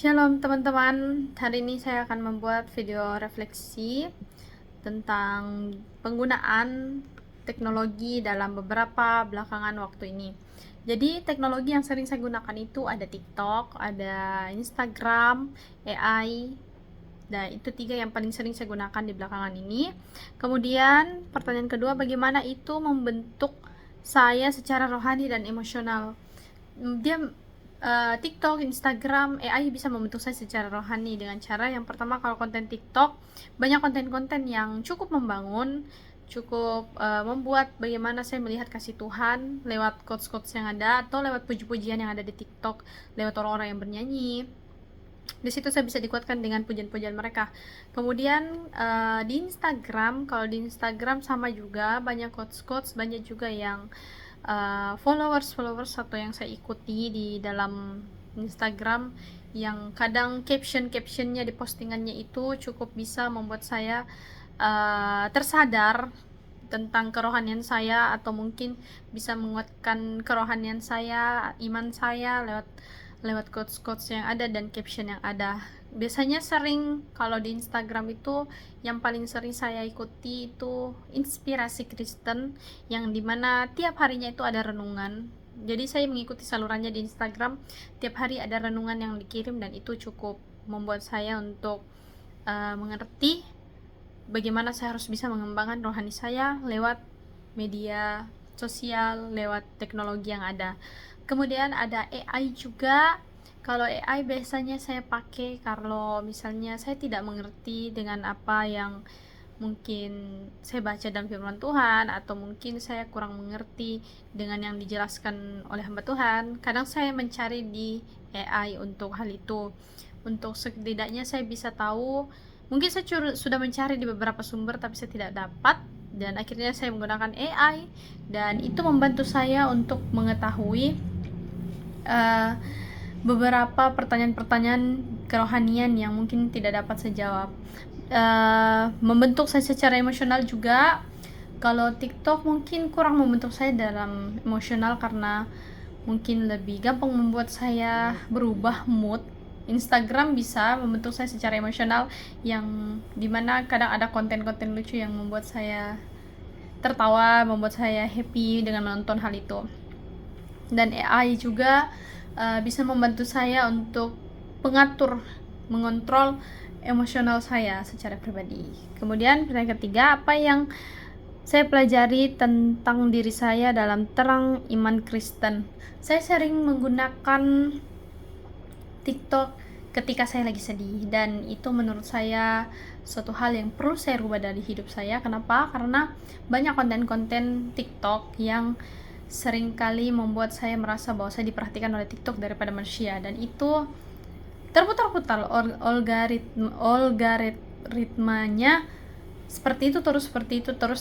Shalom teman-teman, hari ini saya akan membuat video refleksi tentang penggunaan teknologi dalam beberapa belakangan waktu ini. Jadi teknologi yang sering saya gunakan itu ada TikTok, ada Instagram, AI, dan itu 3 yang paling sering saya gunakan di belakangan ini. Kemudian pertanyaan kedua, bagaimana itu membentuk saya secara rohani dan emosional. TikTok, Instagram, AI bisa membentuk saya secara rohani dengan cara yang pertama, kalau konten TikTok banyak konten-konten yang cukup membangun, cukup membuat bagaimana saya melihat kasih Tuhan lewat quotes-quotes yang ada atau lewat puji-pujian yang ada di TikTok, lewat orang-orang yang bernyanyi. Di situ saya bisa dikuatkan dengan pujian-pujian mereka. Kemudian di Instagram, kalau di Instagram sama juga banyak quotes-quotes, banyak juga yang followers atau yang saya ikuti di dalam Instagram yang kadang captionnya di postingannya itu cukup bisa membuat saya tersadar tentang kerohanian saya, atau mungkin bisa menguatkan kerohanian saya, iman saya lewat quotes yang ada dan caption yang ada. Biasanya sering kalau di Instagram itu yang paling sering saya ikuti itu Inspirasi Kristen, yang dimana tiap harinya itu ada renungan. Jadi saya mengikuti salurannya di Instagram, tiap hari ada renungan yang dikirim, dan itu cukup membuat saya untuk mengerti bagaimana saya harus bisa mengembangkan rohani saya lewat media sosial, lewat teknologi yang ada. Kemudian ada AI juga. Kalau AI biasanya saya pakai kalau misalnya saya tidak mengerti dengan apa yang mungkin saya baca dalam firman Tuhan, atau mungkin saya kurang mengerti dengan yang dijelaskan oleh hamba Tuhan. Kadang saya mencari di AI untuk hal itu, untuk setidaknya saya bisa tahu. Mungkin saya sudah mencari di beberapa sumber tapi saya tidak dapat, dan akhirnya saya menggunakan AI, dan itu membantu saya untuk mengetahui beberapa pertanyaan-pertanyaan kerohanian yang mungkin tidak dapat saya jawab. Membentuk saya secara emosional juga. Kalau TikTok mungkin kurang membentuk saya dalam emosional karena mungkin lebih gampang membuat saya berubah mood. Instagram bisa membentuk saya secara emosional, yang dimana kadang ada konten-konten lucu yang membuat saya tertawa, membuat saya happy dengan menonton hal itu. Dan AI juga bisa membantu saya untuk mengontrol emosional saya secara pribadi. Kemudian pertanyaan ketiga, apa yang saya pelajari tentang diri saya dalam terang iman Kristen. Saya sering menggunakan TikTok ketika saya lagi sedih, dan itu menurut saya suatu hal yang perlu saya rubah dari hidup saya. Kenapa? Karena banyak konten-konten TikTok yang seringkali membuat saya merasa bahwa saya diperhatikan oleh TikTok daripada manusia, dan itu terputar-putar algoritmanya seperti itu terus,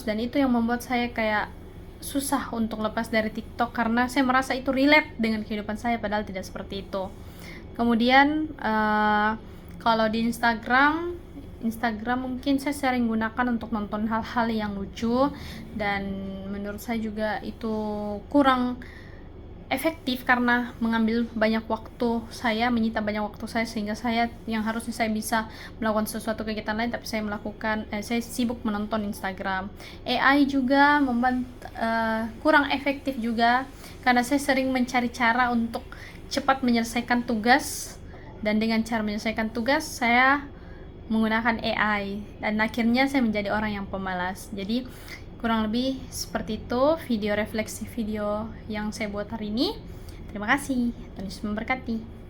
dan itu yang membuat saya kayak susah untuk lepas dari TikTok karena saya merasa itu relate dengan kehidupan saya, padahal tidak seperti itu. Kemudian kalau di Instagram mungkin saya sering gunakan untuk nonton hal-hal yang lucu, dan menurut saya juga itu kurang efektif karena mengambil banyak waktu saya, menyita banyak waktu saya, sehingga saya yang harusnya saya bisa melakukan sesuatu kegiatan lain, tapi saya saya sibuk menonton Instagram. AI juga kurang efektif juga karena saya sering mencari cara untuk cepat menyelesaikan tugas, dan dengan cara menyelesaikan tugas saya menggunakan AI, dan akhirnya saya menjadi orang yang pemalas. Jadi kurang lebih seperti itu refleksi video yang saya buat hari ini. Terima kasih, Tuhan Yesus memberkati.